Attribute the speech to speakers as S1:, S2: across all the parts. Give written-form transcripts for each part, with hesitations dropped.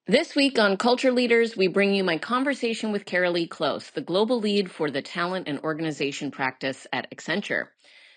S1: This week on Culture Leaders, we bring you my conversation with Karalee, the global lead for the talent and organization practice at Accenture.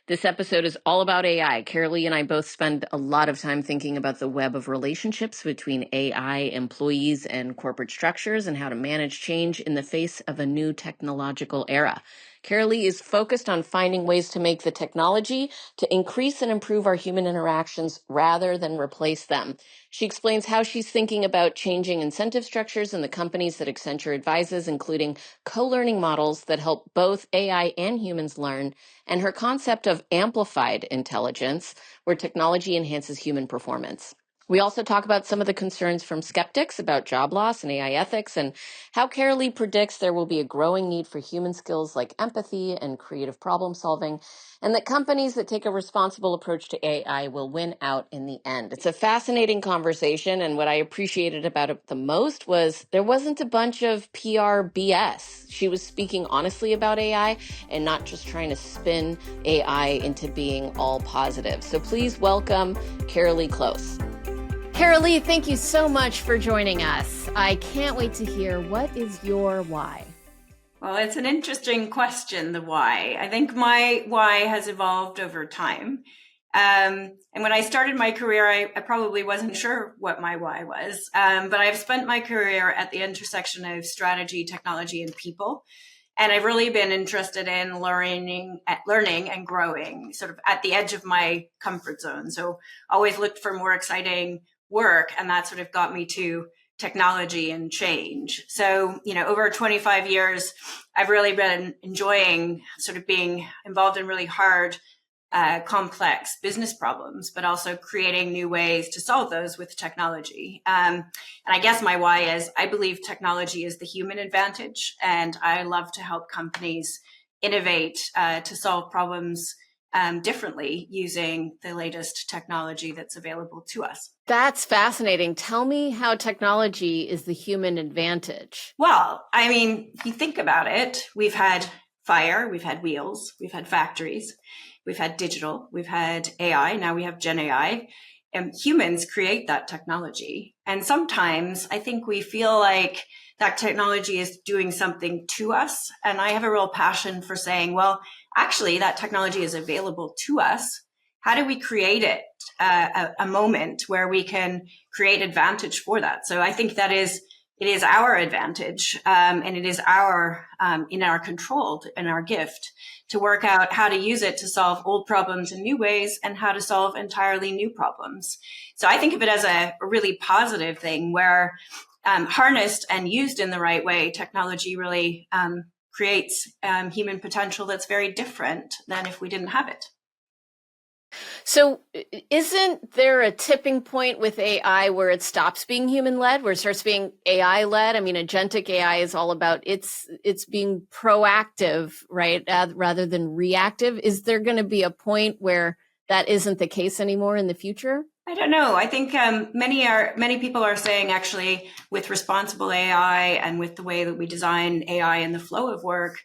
S1: This episode is all about AI. Karalee and I both spend a lot of time thinking about the web of relationships between AI employees and corporate structures and how to manage change in the face of a new technological era. Karalee is focused on finding ways to make the technology to increase and improve our human interactions rather than replace them. She explains how she's thinking about changing incentive structures in the companies that Accenture advises, including co-learning models that help both AI and humans learn, and her concept of amplified intelligence, where technology enhances human performance. We also talk about some of the concerns from skeptics about job loss and AI ethics, and how Karalee predicts there will be a growing need for human skills like empathy and creative problem solving, and that companies that take a responsible approach to AI will win out in the end. It's a fascinating conversation, and what I appreciated about it the most was there wasn't a bunch of PR BS. She was speaking honestly about AI and not just trying to spin AI into being all positive. So please welcome Karalee Close. Karalee, thank you so much for joining us. I can't wait to hear, what is your why?
S2: Well, it's an interesting question, the why. I think my why has evolved over time. And when I started my career, I probably wasn't sure what my why was. But I've spent my career at the intersection of strategy, technology, and people. And I've really been interested in learning and growing sort of at the edge of my comfort zone. So always looked for more exciting work. And that sort of got me to technology and change. So, over 25 years, I've really been enjoying sort of being involved in really hard, complex business problems, but also creating new ways to solve those with technology. And I guess my why is I believe technology is the human advantage, and I love to help companies innovate to solve problems differently using the latest technology that's available to us.
S1: That's fascinating. Tell me how technology is the human advantage.
S2: Well, I mean, if you think about it, we've had fire, we've had wheels, we've had factories, we've had digital, we've had AI, now we have Gen AI. And humans create that technology. And sometimes I think we feel like that technology is doing something to us. And I have a real passion for saying, well, actually, that technology is available to us. How do we create it, a moment where we can create advantage for that? So I think it is our advantage, and it is in our control and our gift to work out how to use it to solve old problems in new ways and how to solve entirely new problems. So I think of it as a really positive thing where harnessed and used in the right way, technology really creates human potential that's very different than if we didn't have it.
S1: So isn't there a tipping point with AI where it stops being human-led, where it starts being AI-led? I mean, agentic AI is all about it's being proactive, right, rather than reactive. Is there going to be a point where that isn't the case anymore in the future?
S2: I don't know. I think many people are saying actually with responsible AI and with the way that we design AI and the flow of work,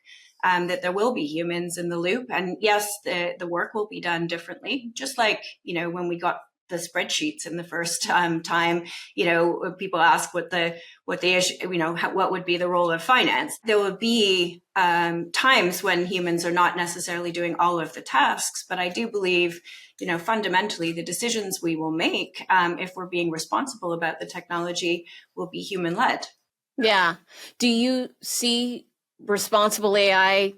S2: that there will be humans in the loop. And yes, the work will be done differently. Just like, when we got the spreadsheets in the first time, people ask what the issue, what would be the role of finance. There will be times when humans are not necessarily doing all of the tasks, but I do believe, fundamentally the decisions we will make, if we're being responsible about the technology, will be human led.
S1: Yeah. Do you see responsible AI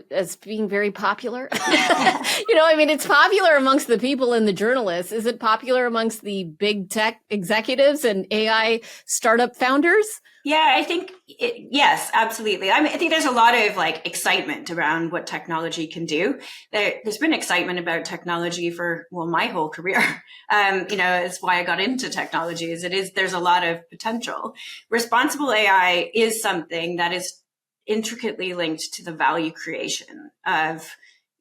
S1: as being very popular? It's popular amongst the people and the journalists. Is it popular amongst the big tech executives and AI startup founders?
S2: Yeah, I think yes, absolutely. I think there's a lot of excitement around what technology can do. There's been excitement about technology for, my whole career. It's why I got into technology. There's a lot of potential. Responsible AI is something that is intricately linked to the value creation of,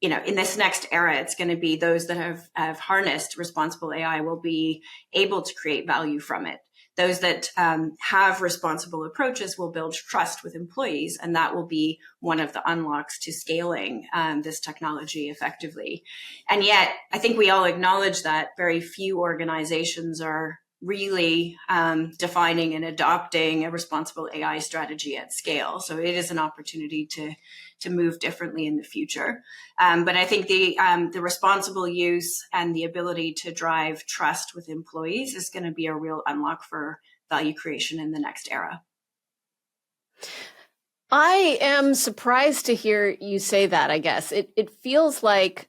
S2: in this next era, it's going to be those that have harnessed responsible AI will be able to create value from it. Those that have responsible approaches will build trust with employees, and that will be one of the unlocks to scaling this technology effectively. And yet, I think we all acknowledge that very few organizations are really defining and adopting a responsible AI strategy at scale. So it is an opportunity to move differently in the future. But I think the responsible use and the ability to drive trust with employees is going to be a real unlock for value creation in the next era.
S1: I am surprised to hear you say that, I guess. It feels like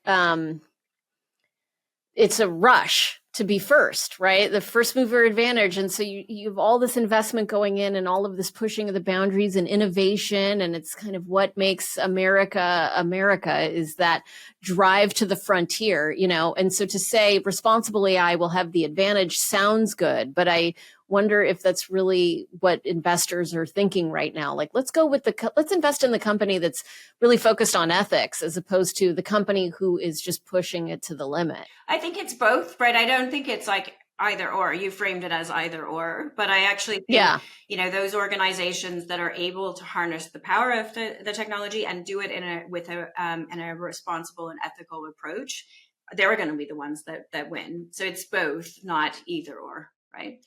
S1: it's a rush to be first, right? The first mover advantage. And so you have all this investment going in and all of this pushing of the boundaries and innovation. And it's kind of what makes America, America, is that drive to the frontier, you know? And so to say responsible AI will have the advantage sounds good, but I wonder if that's really what investors are thinking right now. Like, let's invest in the company that's really focused on ethics as opposed to the company who is just pushing it to the limit.
S2: I think it's both, right? I don't think it's like either or. You framed it as either or, but I actually think, those organizations that are able to harness the power of the technology and do it in a responsible and ethical approach, they're going to be the ones that win. So it's both, not either or, right?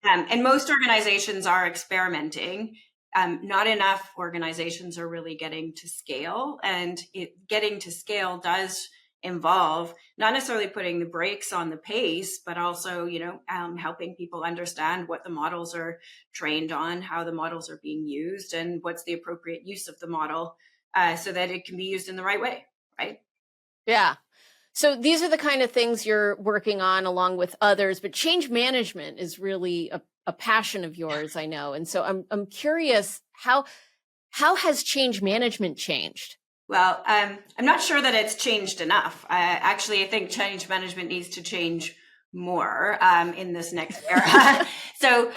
S2: And most organizations are experimenting. Not enough organizations are really getting to scale, and getting to scale does involve not necessarily putting the brakes on the pace, but also, helping people understand what the models are trained on, how the models are being used, and what's the appropriate use of the model so that it can be used in the right way, right?
S1: Yeah. So these are the kind of things you're working on along with others, but change management is really a passion of yours, I know. And so I'm curious, how has change management changed?
S2: Well, I'm not sure that it's changed enough. I think change management needs to change more in this next era. So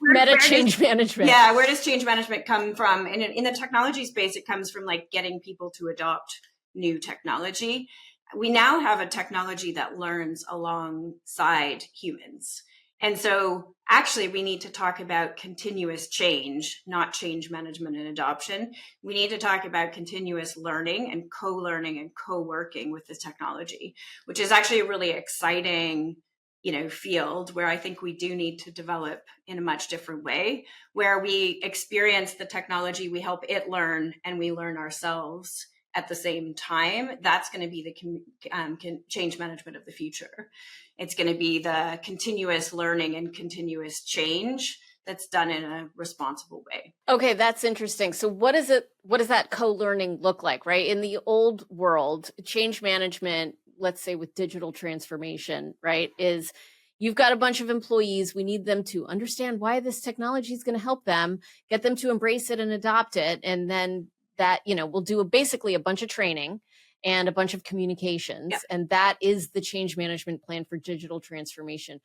S1: meta change management.
S2: Yeah, where does change management come from? In the technology space, it comes from like getting people to adopt new technology. We now have a technology that learns alongside humans. And so actually we need to talk about continuous change, not change management and adoption. We need to talk about continuous learning and co-learning and co-working with the technology, which is actually a really exciting, field where I think we do need to develop in a much different way, where we experience the technology, we help it learn, and we learn ourselves at the same time. That's going to be the change management of the future. It's going to be the continuous learning and continuous change that's done in a responsible way.
S1: Okay, that's interesting. So what does that co-learning look like, right? In the old world, change management, let's say with digital transformation, right, is you've got a bunch of employees. We need them to understand why this technology is going to help them, get them to embrace it and adopt it. And then that, we'll do basically a bunch of training and a bunch of communications. Yep. And that is the change management plan for digital transformation.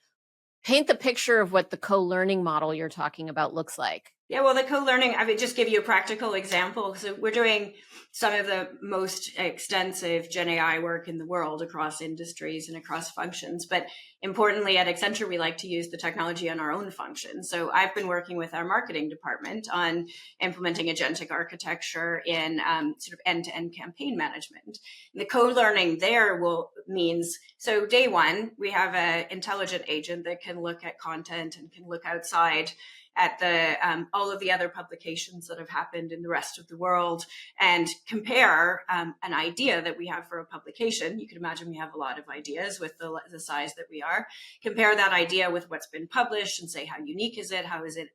S1: Paint the picture of what the co-learning model you're talking about looks like.
S2: Yeah, well, the co-learning, I would just give you a practical example. So we're doing some of the most extensive Gen AI work in the world across industries and across functions. But importantly, at Accenture, we like to use the technology on our own functions. So I've been working with our marketing department on implementing agentic architecture in sort of end-to-end campaign management. And the co-learning there means, so day one, we have an intelligent agent that can look at content and can look outside at the all of the other publications that have happened in the rest of the world and compare an idea that we have for a publication. You can imagine we have a lot of ideas with the size that we are. Compare that idea with what's been published and say, how unique is it? How is it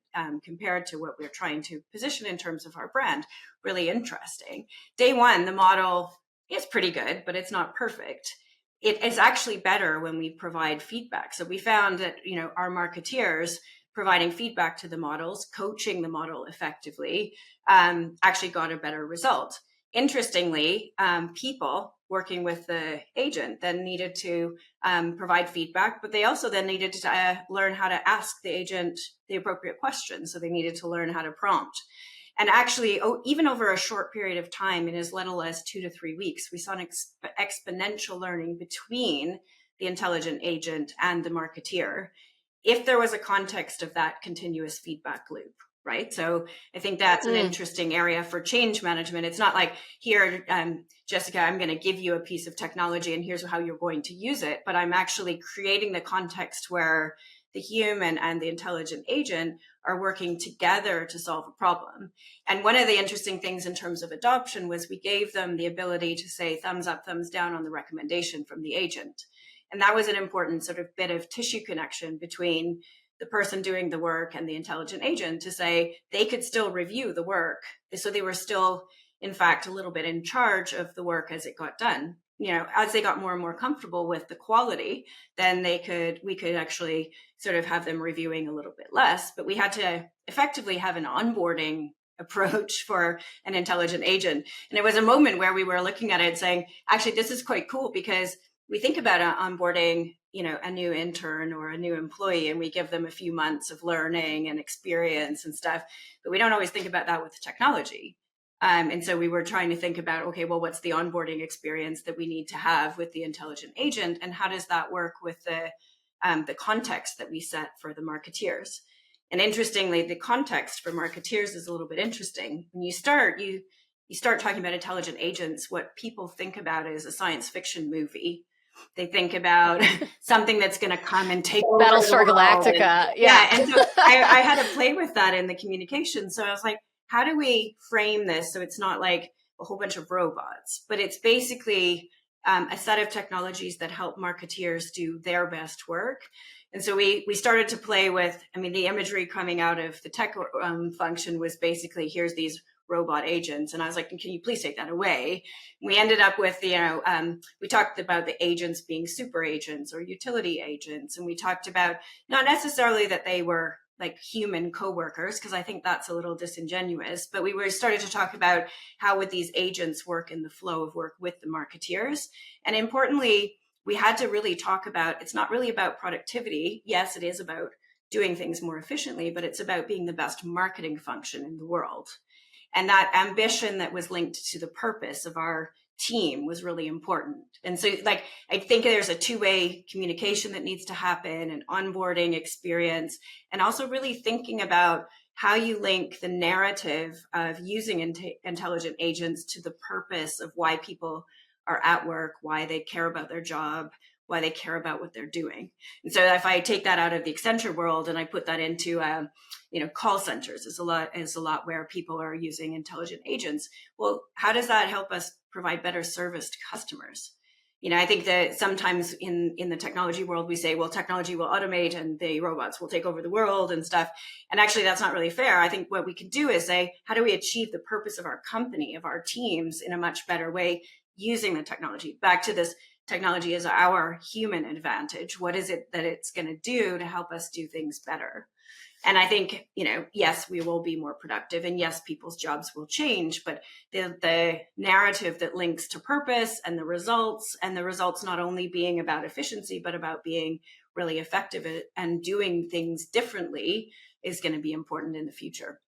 S2: compared to what we're trying to position in terms of our brand? Really interesting. Day one, the model is pretty good, but it's not perfect. It is actually better when we provide feedback. So we found that, our marketeers providing feedback to the models, coaching the model effectively, actually got a better result. Interestingly, people working with the agent then needed to provide feedback, but they also then needed to learn how to ask the agent the appropriate questions. So they needed to learn how to prompt. And actually, even over a short period of time, in as little as 2 to 3 weeks, we saw an exponential learning between the intelligent agent and the marketeer, if there was a context of that continuous feedback loop, right? So I think that's an interesting area for change management. It's not like, here, Jessica, I'm going to give you a piece of technology and here's how you're going to use it, but I'm actually creating the context where the human and the intelligent agent are working together to solve a problem. And one of the interesting things in terms of adoption was we gave them the ability to say thumbs up, thumbs down on the recommendation from the agent. And that was an important sort of bit of tissue connection between the person doing the work and the intelligent agent to say they could still review the work. So they were still, in fact, a little bit in charge of the work as it got done. As they got more and more comfortable with the quality, then we could actually sort of have them reviewing a little bit less. But we had to effectively have an onboarding approach for an intelligent agent. And it was a moment where we were looking at it saying, actually, this is quite cool because we think about onboarding, a new intern or a new employee, and we give them a few months of learning and experience and stuff, but we don't always think about that with technology. And so we were trying to think about, okay, well, what's the onboarding experience that we need to have with the intelligent agent, and how does that work with the context that we set for the marketeers? And interestingly, the context for marketeers is a little bit interesting. When you start talking about intelligent agents, what people think about is a science fiction movie. They think about something that's going to come and take over
S1: Battlestar Galactica. Yeah.
S2: And so I had to play with that in the communication. So I was like, how do we frame this so it's not like a whole bunch of robots, but it's basically a set of technologies that help marketeers do their best work. And so we started to play with, the imagery coming out of the tech function was basically, here's these robot agents. And I was like, can you please take that away? We ended up with, we talked about the agents being super agents or utility agents. And we talked about not necessarily that they were like human coworkers, because I think that's a little disingenuous, but we were starting to talk about how would these agents work in the flow of work with the marketeers. And importantly, we had to really talk about, it's not really about productivity. Yes, it is about doing things more efficiently, but it's about being the best marketing function in the world. And that ambition that was linked to the purpose of our team was really important. And so I think there's a two-way communication that needs to happen, an onboarding experience, and also really thinking about how you link the narrative of using intelligent agents to the purpose of why people are at work, why they care about their job, why they care about what they're doing. And so if I take that out of the Accenture world and I put that into, call centers is a lot where people are using intelligent agents. Well, how does that help us provide better service to customers? I think that sometimes in the technology world, we say, well, technology will automate and the robots will take over the world and stuff. And actually, that's not really fair. I think what we can do is say, how do we achieve the purpose of our company, of our teams in a much better way using the technology? Back to this, technology is our human advantage. What is it that it's going to do to help us do things better? And I think, yes, we will be more productive, and yes, people's jobs will change, but the narrative that links to purpose and the results not only being about efficiency, but about being really effective and doing things differently is going to be important in the future.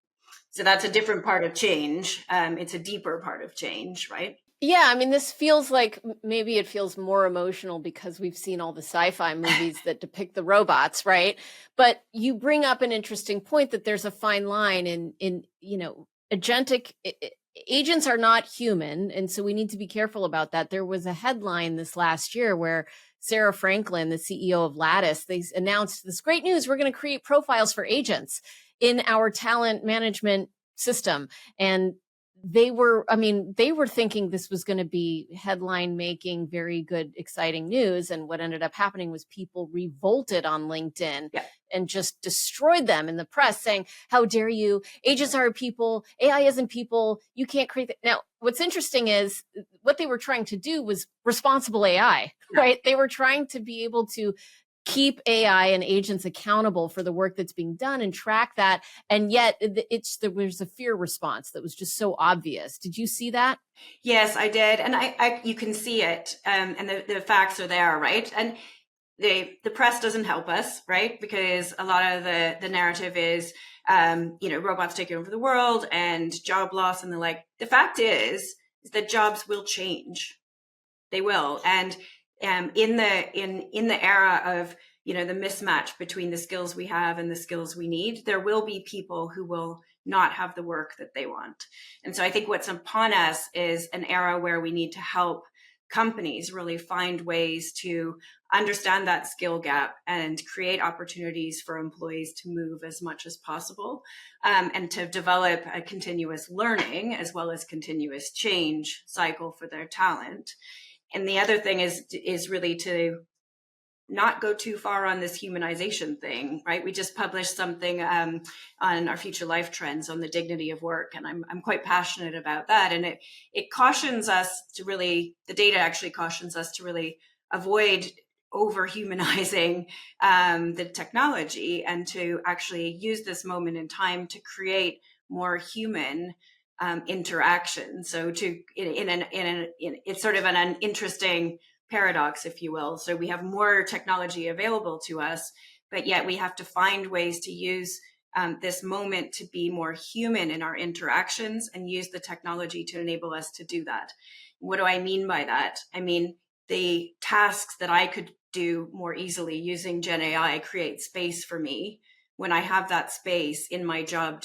S2: So that's a different part of change. It's a deeper part of change, right?
S1: Yeah, this feels like maybe it feels more emotional because we've seen all the sci-fi movies that depict the robots, right? But you bring up an interesting point that there's a fine line in agentic agents are not human, and so we need to be careful about that. There was a headline this last year where Sarah Franklin, the CEO of Lattice, they announced this great news: we're going to create profiles for agents in our talent management system. And they were thinking this was going to be headline making, very good, exciting news. And what ended up happening was people revolted on LinkedIn and just destroyed them in the press, saying, how dare you? Agents are people. AI isn't people. You can't create that. Now, what's interesting is what they were trying to do was responsible AI, right? They were trying to be able to keep AI and agents accountable for the work that's being done and track that. And yet there was a fear response that was just so obvious. Did you see that?
S2: Yes, I did. And you can see it. And the facts are there, right? And the press doesn't help us, right? Because a lot of the narrative is, robots taking over the world and job loss and the like. The fact is that jobs will change. They will. And in the era of the mismatch between the skills we have and the skills we need, there will be people who will not have the work that they want. And so I think what's upon us is an era where we need to help companies really find ways to understand that skill gap and create opportunities for employees to move as much as possible, and to develop a continuous learning as well as continuous change cycle for their talent. And the other thing is really to not go too far on this humanization thing, right? We just published something on our future life trends on the dignity of work, and I'm quite passionate about that. And it cautions us to really, the data actually cautions us to really avoid over humanizing the technology, and to actually use this moment in time to create more human interaction. So it's sort of an interesting paradox, if you will. So we have more technology available to us, but yet we have to find ways to use this moment to be more human in our interactions, and use the technology to enable us to do that. What do I mean by that? I mean, the tasks that I could do more easily using Gen AI create space for me. When I have that space in my job,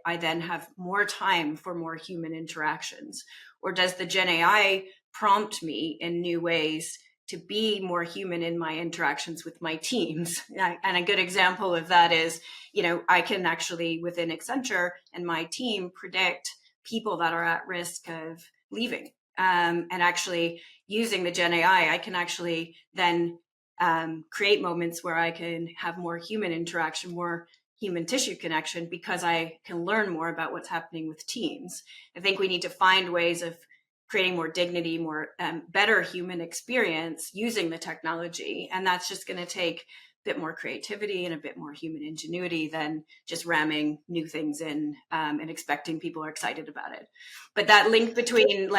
S2: I then have more time for more human interactions? Or does the Gen AI prompt me in new ways to be more human in my interactions with my teams? And a good example of that is, I can actually, within Accenture and my team, predict people that are at risk of leaving. And actually using the Gen AI, I can actually then create moments where I can have more human interaction, more human tissue connection, because I can learn more about what's happening with teams. I think we need to find ways of creating more dignity, more better human experience using the technology. And that's just going to take a bit more creativity and a bit more human ingenuity than just ramming new things in and expecting people are excited about it. But that link between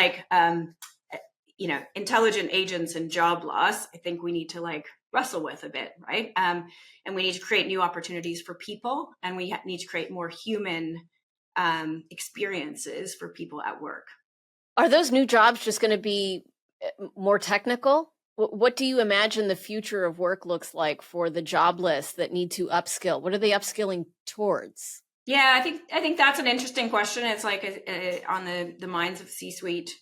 S2: intelligent agents and job loss, I think we need to wrestle with a bit, right? And we need to create new opportunities for people, and we need to create more human experiences for people at work.
S1: Are those new jobs just going to be more technical? What do you imagine the future of work looks like for the jobless that need to upskill? What are they upskilling towards?
S2: Yeah, I think that's an interesting question. It's on the minds of C-suite,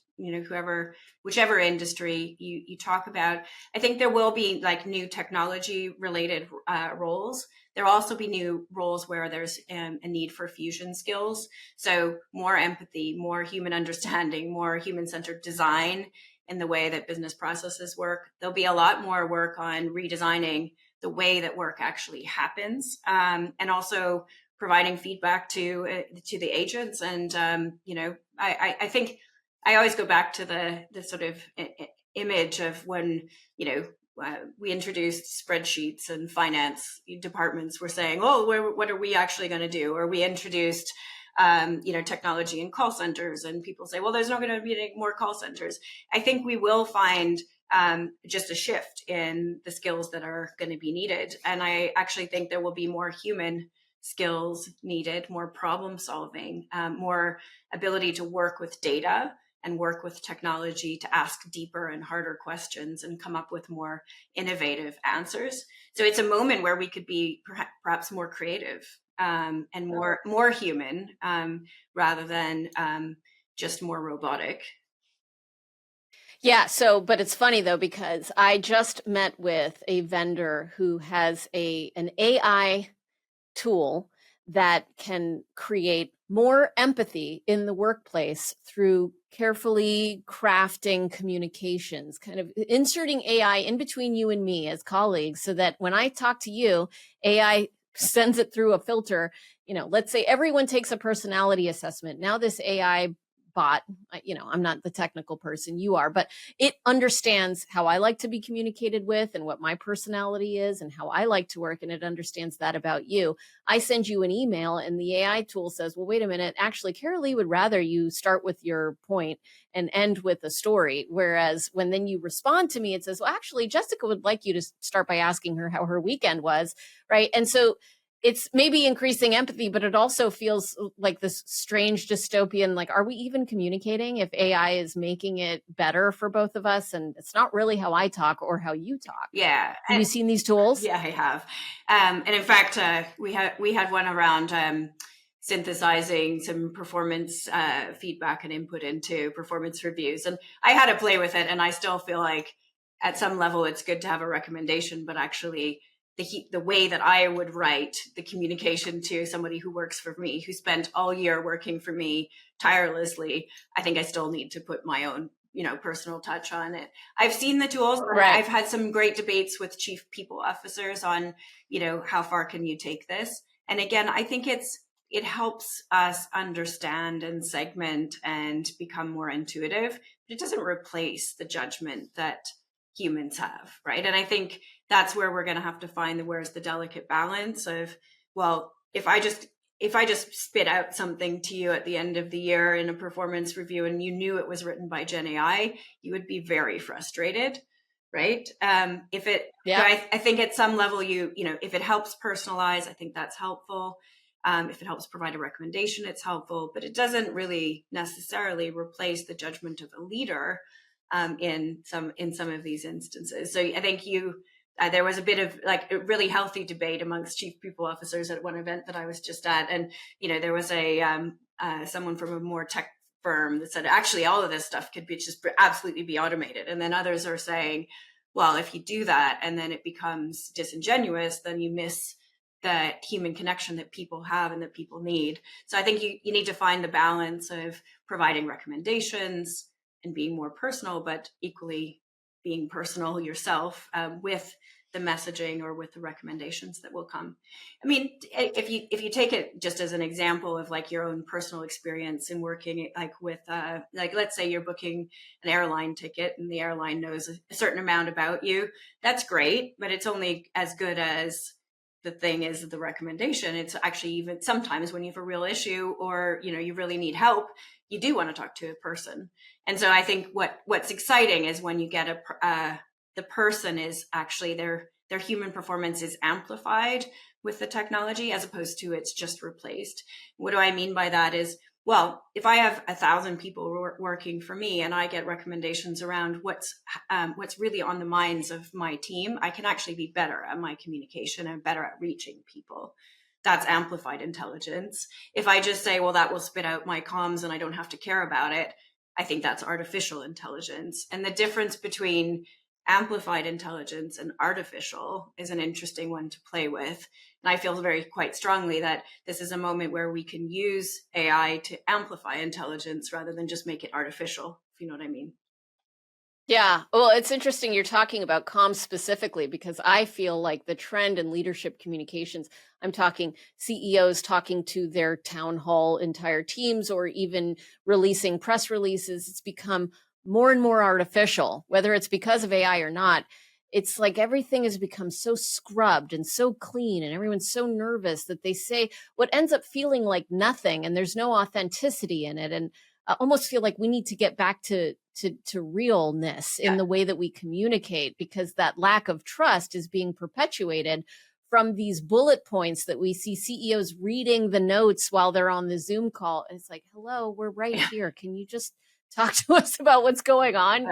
S2: whichever industry you talk about. I think there will be new technology related roles. There'll also be new roles where there's a need for fusion skills. So more empathy, more human understanding, more human-centered design in the way that business processes work. There'll be a lot more work on redesigning the way that work actually happens, and also providing feedback to the agents. And I think I always go back to the sort of image of when we introduced spreadsheets, and finance departments were saying, "Oh, what are we actually going to do?" Or we introduced technology in call centers, and people say, "Well, there's not going to be any more call centers." I think we will find just a shift in the skills that are going to be needed, and I actually think there will be more human skills needed, more problem solving, more ability to work with data and work with technology to ask deeper and harder questions and come up with more innovative answers. So it's a moment where we could be perhaps more creative and more human rather than just more robotic.
S1: Yeah. But it's funny though, because I just met with a vendor who has an AI tool that can create more empathy in the workplace through carefully crafting communications, kind of inserting AI in between you and me as colleagues, so that when I talk to you, AI sends it through a filter. Let's say everyone takes a personality assessment. Now this AI bot, I'm not the technical person, you are, but it understands how I like to be communicated with and what my personality is and how I like to work. And it understands that about you. I send you an email and the AI tool says, well, wait a minute, actually, Karalee would rather you start with your point and end with a story. Whereas when then you respond to me, it says, well, actually, Jessica would like you to start by asking her how her weekend was. Right. And so it's maybe increasing empathy, but it also feels like this strange dystopian, are we even communicating if AI is making it better for both of us? And it's not really how I talk or how you talk.
S2: Yeah.
S1: Have you seen these tools?
S2: Yeah, I have. And in fact, we had one around synthesizing some performance feedback and input into performance reviews. And I had to play with it, and I still feel like at some level it's good to have a recommendation, but actually the way that I would write the communication to somebody who works for me, who spent all year working for me tirelessly, I think I still need to put my own, personal touch on it. I've seen the tools, and
S1: Right.
S2: I've had some great debates with chief people officers on, how far can you take this? And again, I think it helps us understand and segment and become more intuitive, but it doesn't replace the judgment that humans have, right? And I think that's where we're going to have to find where's the delicate balance of, well, if I just spit out something to you at the end of the year in a performance review and you knew it was written by Gen AI, you would be very frustrated, right? If it,
S1: Yeah.
S2: so I think at some level, if it helps personalize, I think that's helpful. If it helps provide a recommendation, it's helpful, but it doesn't really necessarily replace the judgment of a leader in some of these instances. So I think there was a bit of like a really healthy debate amongst chief people officers at one event that I was just at, and there was someone from a more tech firm that said actually all of this stuff could be just absolutely be automated, and then others are saying, well, if you do that and then it becomes disingenuous, then you miss that human connection that people have and that people need. So I think you need to find the balance of providing recommendations and being more personal, but equally being personal yourself with the messaging or with the recommendations that will come. I mean, if you take it just as an example of like your own personal experience in working like with like let's say you're booking an airline ticket and the airline knows a certain amount about you, that's great, but it's only as good as the thing is the recommendation. It's actually even sometimes when you have a real issue or you really need help, you do want to talk to a person. And so I think what's exciting is when you get the person is actually their human performance is amplified with the technology as opposed to it's just replaced. What do I mean by that is, well, if I have 1,000 people working for me and I get recommendations around what's really on the minds of my team, I can actually be better at my communication and better at reaching people. That's amplified intelligence. If I just say, well, that will spit out my comms and I don't have to care about it, I think that's artificial intelligence. And the difference between amplified intelligence and artificial is an interesting one to play with. And I feel quite strongly that this is a moment where we can use AI to amplify intelligence rather than just make it artificial, if you know what I mean.
S1: Yeah. Well, it's interesting you're talking about comms specifically because I feel like the trend in leadership communications, I'm talking CEOs talking to their town hall entire teams or even releasing press releases. It's become more and more artificial, whether it's because of AI or not. It's like everything has become so scrubbed and so clean, and everyone's so nervous that they say what ends up feeling like nothing, and there's no authenticity in it. And I almost feel like we need to get back to realness in the way that we communicate, because that lack of trust is being perpetuated from these bullet points that we see CEOs reading the notes while they're on the Zoom call. And it's like, hello, we're right here. Can you just talk to us about what's going on,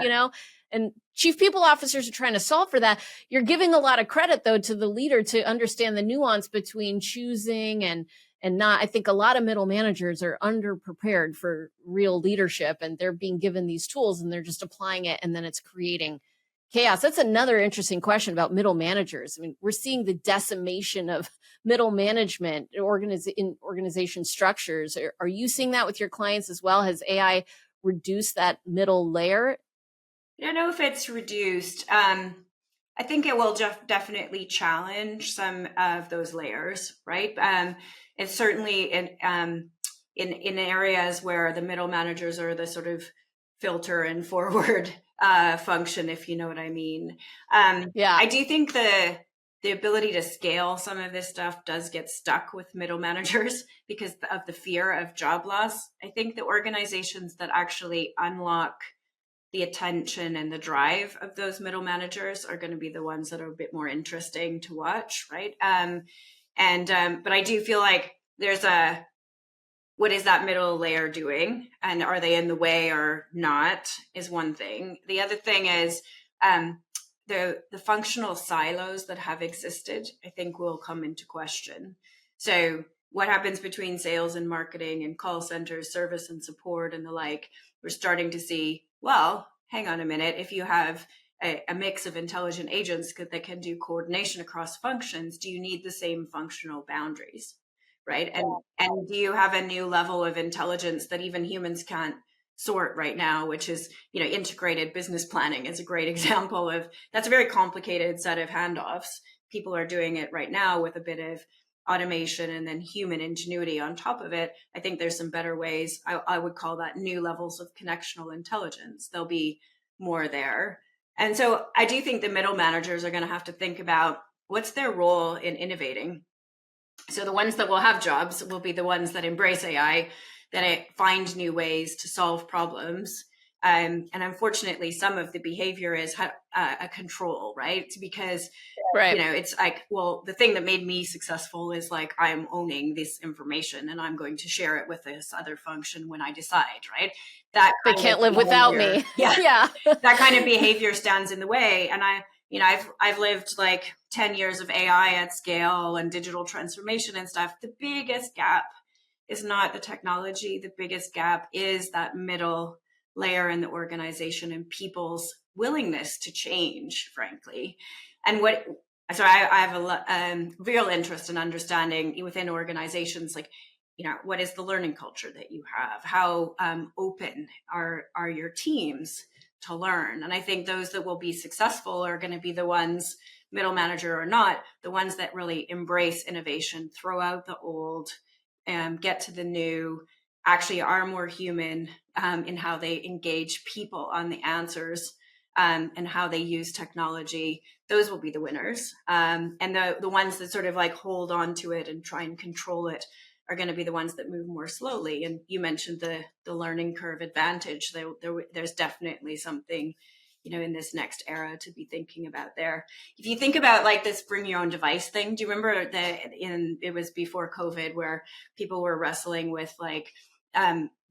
S1: And chief people officers are trying to solve for that. You're giving a lot of credit, though, to the leader to understand the nuance between choosing and not. I think a lot of middle managers are underprepared for real leadership, and they're being given these tools and they're just applying it, and then it's creating chaos. That's another interesting question about middle managers. I mean, we're seeing the decimation of middle management in organization structures. Are you seeing that with your clients as well? Has AI reduced that middle layer?
S2: I don't know if it's reduced. I think it will definitely challenge some of those layers, right? It's certainly in areas where the middle managers are the sort of filter and forward function, if you know what I mean.
S1: Yeah.
S2: I do think the ability to scale some of this stuff does get stuck with middle managers because of the fear of job loss. I think the organizations that actually unlock the attention and the drive of those middle managers are going to be the ones that are a bit more interesting to watch, right? But I do feel like there's what is that middle layer doing, and are they in the way or not is one thing. The other thing is the functional silos that have existed, I think, will come into question. So what happens between sales and marketing and call centers, service and support and the like, we're starting to see, well, hang on a minute, if you have a mix of intelligent agents that can do coordination across functions, do you need the same functional boundaries, right? And do you have a new level of intelligence that even humans can't sort right now, which is, integrated business planning is a great example of, that's a very complicated set of handoffs. People are doing it right now with a bit of automation and then human ingenuity on top of it. I think there's some better ways. I would call that new levels of connectional intelligence. There'll be more there. And so I do think the middle managers are going to have to think about what's their role in innovating. So the ones that will have jobs will be the ones that embrace AI, that find new ways to solve problems. And unfortunately, some of the behavior is a control, right? Because,
S1: right.
S2: It's like, well, the thing that made me successful is like, I'm owning this information and I'm going to share it with this other function when I decide, right? That
S1: they can't live without me.
S2: Yeah. That kind of behavior stands in the way. And I've lived like 10 years of AI at scale and digital transformation and stuff. The biggest gap is not the technology. The biggest gap is that middle layer in the organization and people's willingness to change, frankly. And so I have a real interest in understanding within organizations, like, what is the learning culture that you have? How open are your teams to learn? And I think those that will be successful are going to be the ones, middle manager or not, the ones that really embrace innovation, throw out the old, get to the new, actually are more human in how they engage people on the answers and how they use technology. Those will be the winners. And the ones that sort of like hold on to it and try and control it are going to be the ones that move more slowly. And you mentioned the learning curve advantage. There's definitely something, in this next era to be thinking about there. If you think about like this bring your own device thing, do you remember it was before COVID where people were wrestling with like,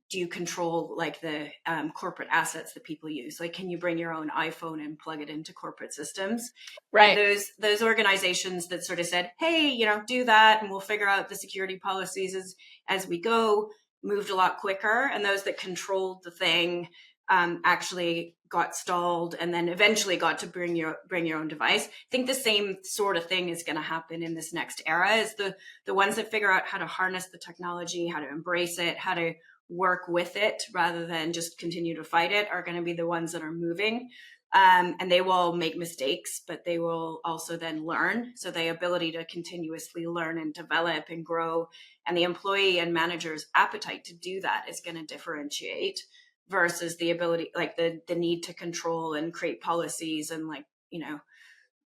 S2: do you control like the corporate assets that people use? Like, can you bring your own iPhone and plug it into corporate systems?
S1: Right.
S2: And those organizations that sort of said, hey, do that and we'll figure out the security policies as we go, moved a lot quicker. And those that controlled the thing actually got stalled and then eventually got to bring your own device. I think the same sort of thing is going to happen in this next era, is the ones that figure out how to harness the technology, how to embrace it, how to work with it rather than just continue to fight it, are going to be the ones that are moving. And they will make mistakes, but they will also then learn. So the ability to continuously learn and develop and grow, and the employee and manager's appetite to do that is going to differentiate versus the ability, like the need to control and create policies and like,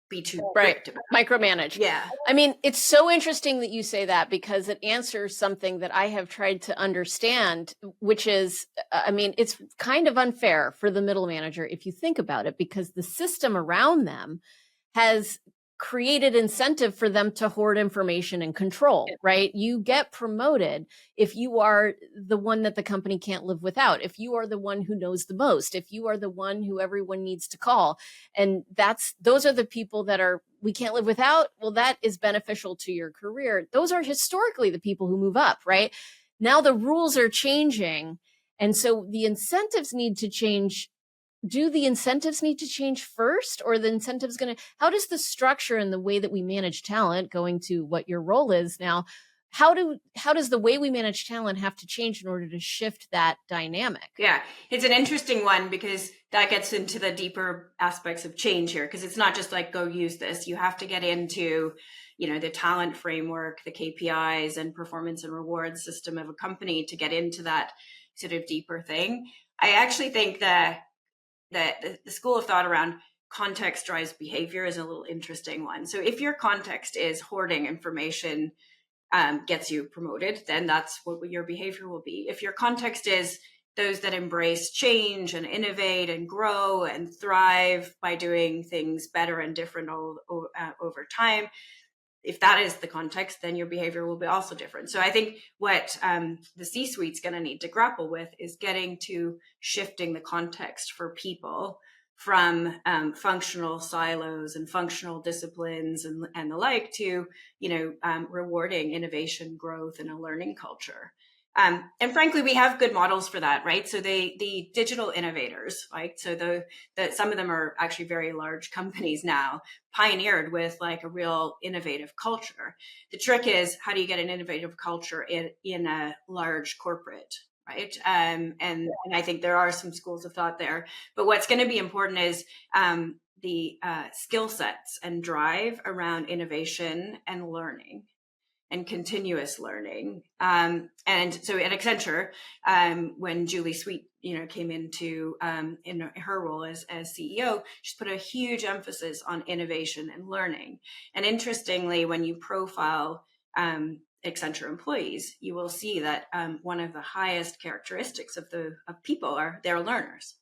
S2: be too strict about it.
S1: Micromanage.
S2: Yeah.
S1: I mean, it's so interesting that you say that because it answers something that I have tried to understand, which is, it's kind of unfair for the middle manager if you think about it, because the system around them has created incentive for them to hoard information and control, right? You get promoted if you are the one that the company can't live without, if you are the one who knows the most, if you are the one who everyone needs to call. And those are the people that we can't live without. Well, that is beneficial to your career. Those are historically the people who move up, right? Now the rules are changing. And so the incentives need to change. Do the incentives need to change first, or the incentives how does the structure and the way that we manage talent, going to what your role is now, how does the way we manage talent have to change in order to shift that dynamic?
S2: Yeah, it's an interesting one because that gets into the deeper aspects of change here, because it's not just like, go use this. You have to get into, the talent framework, the KPIs and performance and rewards system of a company to get into that sort of deeper thing. I actually think that the school of thought around context drives behavior is a little interesting one. So if your context is hoarding information gets you promoted, then that's what your behavior will be. If your context is those that embrace change and innovate and grow and thrive by doing things better and different over time, if that is the context, then your behavior will be also different. So I think what the C-suite's going to need to grapple with is getting to shifting the context for people from functional silos and functional disciplines and the like to, rewarding innovation, growth, and a learning culture. And frankly, we have good models for that, right? So the digital innovators, right? So some of them are actually very large companies now, pioneered with like a real innovative culture. The trick is, how do you get an innovative culture in a large corporate, right? And I think there are some schools of thought there. But what's going to be important is the skill sets and drive around innovation and learning and continuous learning. And so at Accenture, when Julie Sweet, came into in her role as CEO, she's put a huge emphasis on innovation and learning. And interestingly, when you profile Accenture employees, you will see that one of the highest characteristics of people are they're learners.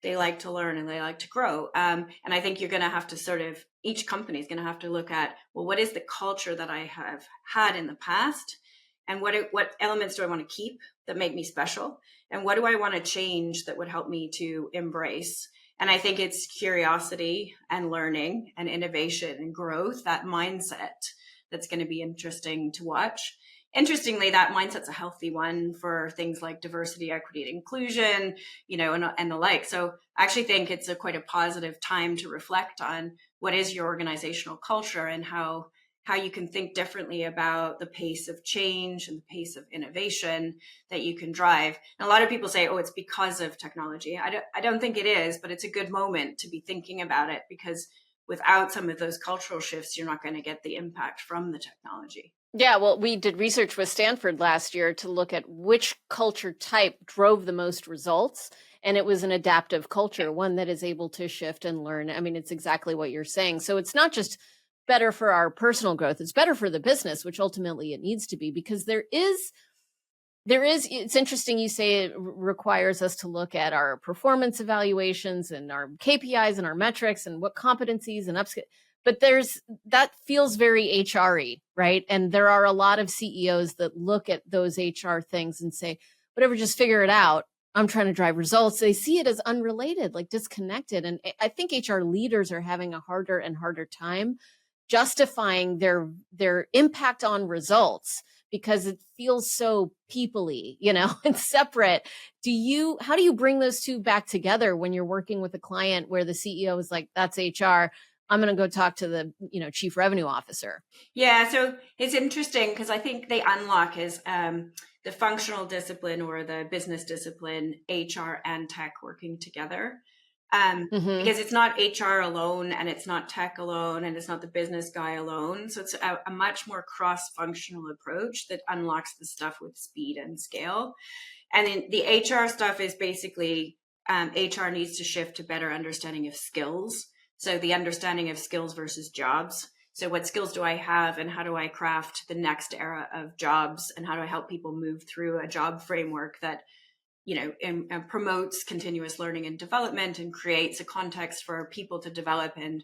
S2: They like to learn and they like to grow. And I think you're going to have to each company is going to have to look at, well, what is the culture that I have had in the past? And what elements do I want to keep that make me special? And what do I want to change that would help me to embrace? And I think it's curiosity and learning and innovation and growth, that mindset that's going to be interesting to watch. Interestingly, that mindset's a healthy one for things like diversity, equity, and inclusion, and the like. So I actually think it's quite a positive time to reflect on what is your organizational culture and how you can think differently about the pace of change and the pace of innovation that you can drive. And a lot of people say, oh, it's because of technology. I don't think it is, but it's a good moment to be thinking about it, because without some of those cultural shifts, you're not going to get the impact from the technology.
S1: Yeah, well, we did research with Stanford last year to look at which culture type drove the most results. And it was an adaptive culture, one that is able to shift and learn. I mean, it's exactly what you're saying. So it's not just better for our personal growth, it's better for the business, which ultimately it needs to be, because it's interesting you say it requires us to look at our performance evaluations and our KPIs and our metrics and what competencies and upskill. But that feels very HR-y, right? And there are a lot of CEOs that look at those HR things and say, whatever, just figure it out. I'm trying to drive results. They see it as unrelated, like disconnected. And I think HR leaders are having a harder and harder time justifying their impact on results, because it feels so people-y, and separate. How do you bring those two back together when you're working with a client where the CEO is like, that's HR, I'm going to go talk to the, chief revenue officer?
S2: Yeah. So it's interesting because I think the unlock is the functional discipline or the business discipline, HR and tech working together. Because it's not HR alone and it's not tech alone and it's not the business guy alone. So it's a much more cross-functional approach that unlocks the stuff with speed and scale. And then the HR stuff is basically HR needs to shift to better understanding of skills. So the understanding of skills versus jobs. So what skills do I have and how do I craft the next era of jobs, and how do I help people move through a job framework that and promotes continuous learning and development and creates a context for people to develop and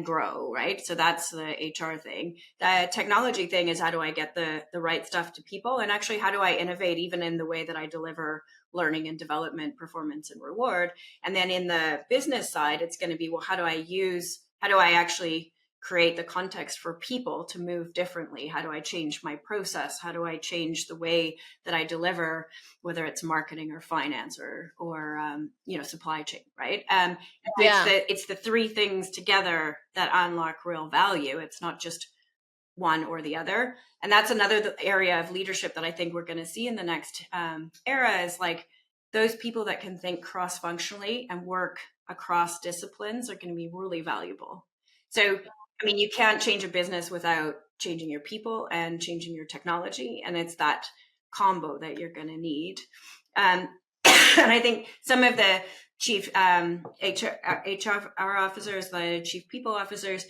S2: grow, right? So that's the HR thing. The technology thing is, how do I get the right stuff to people? And actually, how do I innovate even in the way that I deliver learning and development, performance and reward? And then in the business side, it's going to be, well, how do I actually create the context for people to move differently? How do I change my process? How do I change the way that I deliver, whether it's marketing or finance or supply chain, right? It's the three things together that unlock real value. It's not just one or the other. And that's another area of leadership that I think we're going to see in the next era, is like those people that can think cross-functionally and work across disciplines are going to be really valuable. So I mean, you can't change a business without changing your people and changing your technology. And it's that combo that you're going to need. And I think some of the chief HR officers, the chief people officers,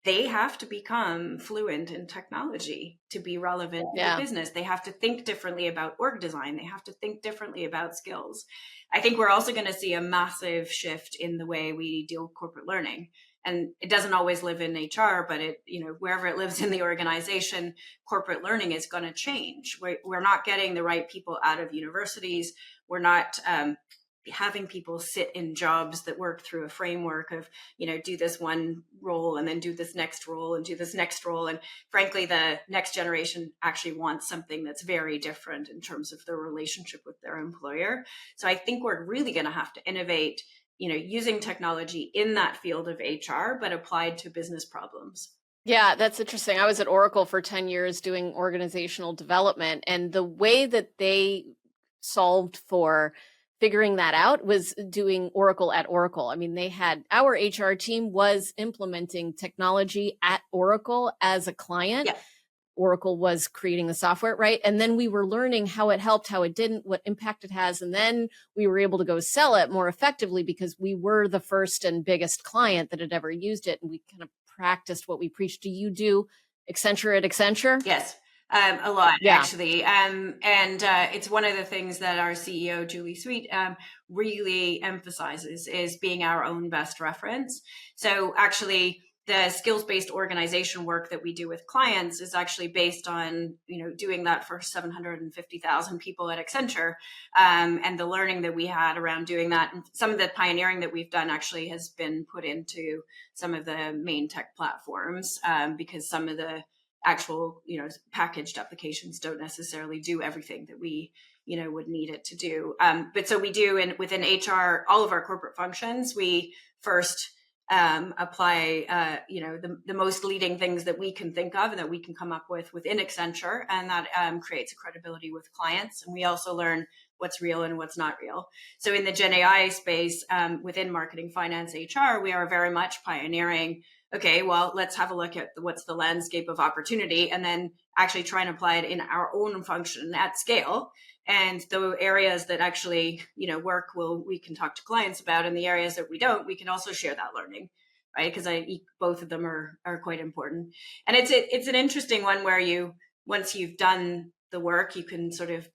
S2: they have to become fluent in technology to be relevant to the business. They have to think differently about org design. They have to think differently about skills. I think we're also going to see a massive shift in the way we deal with corporate learning. And it doesn't always live in HR, but wherever it lives in the organization, corporate learning is going to change. We're not getting the right people out of universities. We're not having people sit in jobs that work through a framework of, do this one role and then do this next role and do this next role. And frankly, the next generation actually wants something that's very different in terms of their relationship with their employer. So I think we're really going to have to innovate, using technology in that field of HR, but applied to business problems.
S1: Yeah, that's interesting. I was at Oracle for 10 years doing organizational development, and the way that they solved for figuring that out was doing Oracle at Oracle. I mean, our HR team was implementing technology at Oracle as a client.
S2: Yeah.
S1: Oracle was creating the software, right? And then we were learning how it helped, how it didn't, what impact it has. And then we were able to go sell it more effectively because we were the first and biggest client that had ever used it. And we kind of practiced what we preached. Do you do Accenture at Accenture?
S2: Yes, a lot,
S1: Yeah.
S2: actually. And it's one of the things that our CEO, Julie Sweet, really emphasizes is being our own best reference. So actually, the skills-based organization work that we do with clients is actually based on, doing that for 750,000 people at Accenture, and the learning that we had around doing that. And some of the pioneering that we've done actually has been put into some of the main tech platforms, because some of the actual, packaged applications don't necessarily do everything that we, would need it to do. But so we do within HR, all of our corporate functions, we first apply, the most leading things that we can think of and that we can come up with within Accenture, and that creates a credibility with clients. And we also learn what's real and what's not real. So in the Gen AI space, within marketing, finance, HR, we are very much pioneering. Okay, well, let's have a look at what's the landscape of opportunity, and then actually try and apply it in our own function at scale. And the areas that actually, work, we can talk to clients about, and the areas that we don't, we can also share that learning, right? Because both of them are quite important. And it's an interesting one where once you've done the work, you can sort of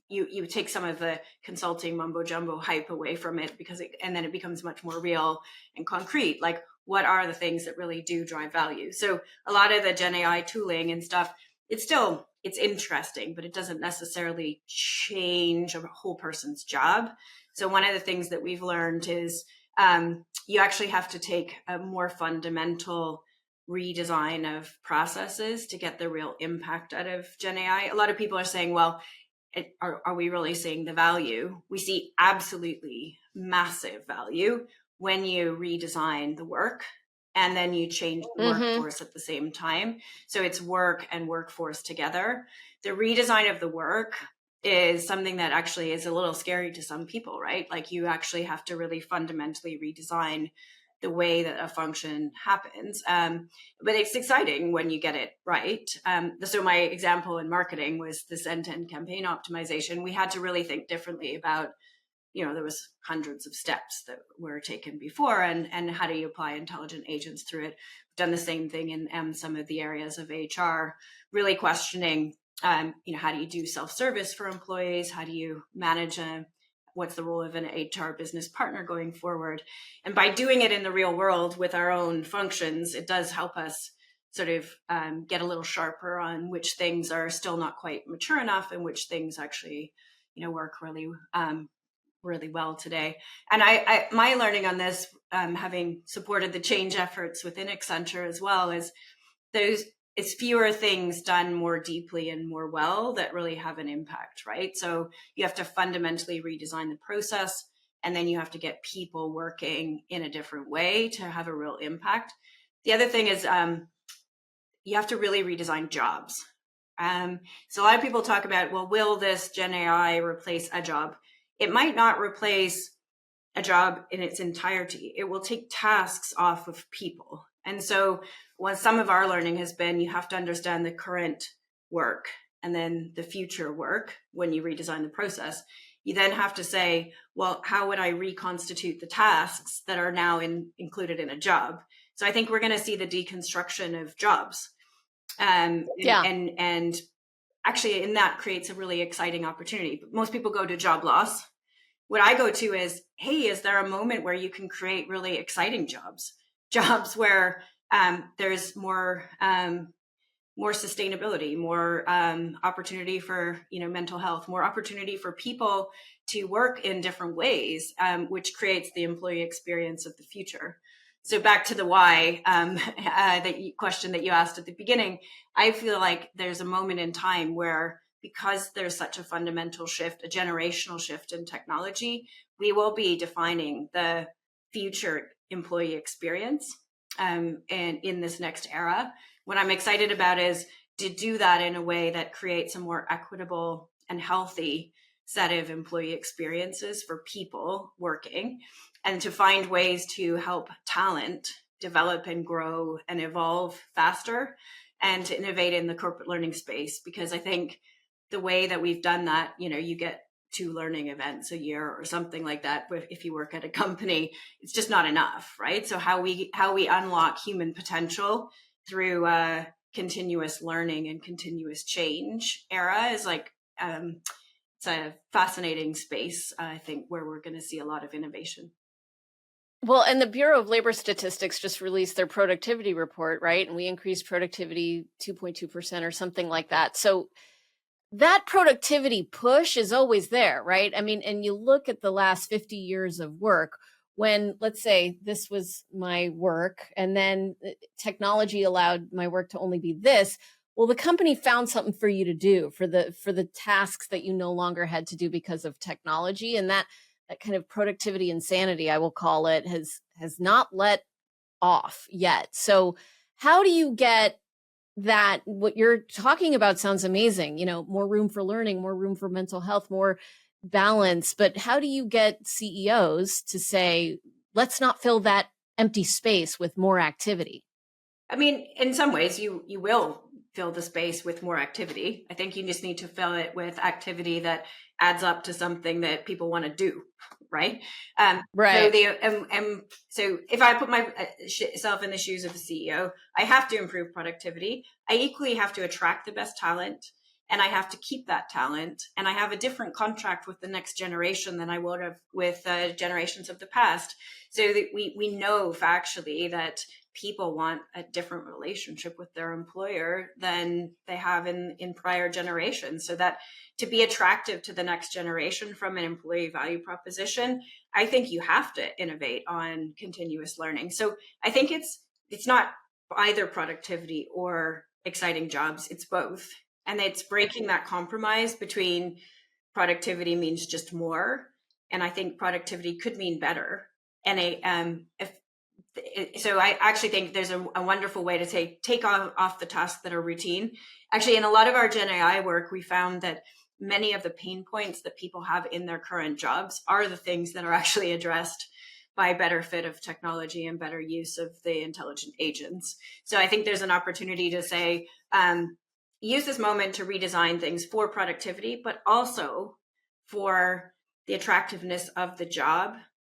S2: you take some of the consulting mumbo jumbo hype away from it, and then it becomes much more real and concrete. Like, what are the things that really do drive value? So a lot of the Gen AI tooling and stuff, it's interesting, but it doesn't necessarily change a whole person's job. So one of the things that we've learned is you actually have to take a more fundamental redesign of processes to get the real impact out of Gen AI. A lot of people are saying, well, are we really seeing the value? We see absolutely massive value when you redesign the work and then you change the workforce at the same time. So it's work and workforce together. The redesign of the work is something that actually is a little scary to some people, right? Like, you actually have to really fundamentally redesign the way that a function happens. But it's exciting when you get it right. So my example in marketing was this end-to-end campaign optimization. We had to really think differently about, there was hundreds of steps that were taken before, and how do you apply intelligent agents through it? We've done the same thing in some of the areas of HR, really questioning, how do you do self-service for employees? How do you manage what's the role of an HR business partner going forward? And by doing it in the real world with our own functions, it does help us sort of get a little sharper on which things are still not quite mature enough and which things actually, work really well today. And my learning on this, having supported the change efforts within Accenture as well, is it's fewer things done more deeply and more well that really have an impact, right? So you have to fundamentally redesign the process, and then you have to get people working in a different way to have a real impact. The other thing is you have to really redesign jobs. So a lot of people talk about, well, will this Gen AI replace a job? It might not replace a job in its entirety. It will take tasks off of people. And so some of our learning has been, you have to understand the current work and then the future work when you redesign the process. You then have to say, well, how would I reconstitute the tasks that are now included in a job? So I think we're going to see the deconstruction of jobs. And actually, in that creates a really exciting opportunity. But most people go to job loss. What I go to is, hey, is there a moment where you can create really exciting jobs where there's more, more sustainability, more opportunity for mental health, more opportunity for people to work in different ways, which creates the employee experience of the future. So back to the why, question that you asked at the beginning, I feel like there's a moment in time where, because there's such a fundamental shift, a generational shift in technology, we will be defining the future employee experience, and in this next era. What I'm excited about is to do that in a way that creates a more equitable and healthy set of employee experiences for people working, and to find ways to help talent develop and grow and evolve faster, and to innovate in the corporate learning space. Because I think the way that we've done that, you get 2 learning events a year or something like that if you work at a company, it's just not enough, right? So how we unlock human potential through continuous learning and continuous change era is like, it's a fascinating space, I think, where we're going to see a lot of innovation.
S1: Well, and the Bureau of Labor Statistics just released their productivity report, right? And we increased productivity 2.2% or something like that. So that productivity push is always there, right? I mean, and you look at the last 50 years of work, when, let's say, this was my work, and then technology allowed my work to only be this. Well, the company found something for you to do for the tasks that you no longer had to do because of technology. And that kind of productivity insanity, I will call it, has not let off yet. So how do you get that? What you're talking about sounds amazing, more room for learning, more room for mental health, more balance. But how do you get CEOs to say, let's not fill that empty space with more activity?
S2: I mean, in some ways, you will fill the space with more activity. I think you just need to fill it with activity that adds up to something that people want to do, right?
S1: Right.
S2: So if I put myself in the shoes of the CEO, I have to improve productivity. I equally have to attract the best talent, and I have to keep that talent. And I have a different contract with the next generation than I would have with generations of the past. So that we know factually that people want a different relationship with their employer than they have in prior generations. So that to be attractive to the next generation from an employee value proposition, I think you have to innovate on continuous learning. So I think it's not either productivity or exciting jobs, it's both. And it's breaking that compromise between productivity means just more, and I think productivity could mean better. And so I actually think there's a wonderful way to take off the tasks that are routine. Actually, in a lot of our Gen AI work, we found that many of the pain points that people have in their current jobs are the things that are actually addressed by better fit of technology and better use of the intelligent agents. So I think there's an opportunity to say, use this moment to redesign things for productivity, but also for the attractiveness of the job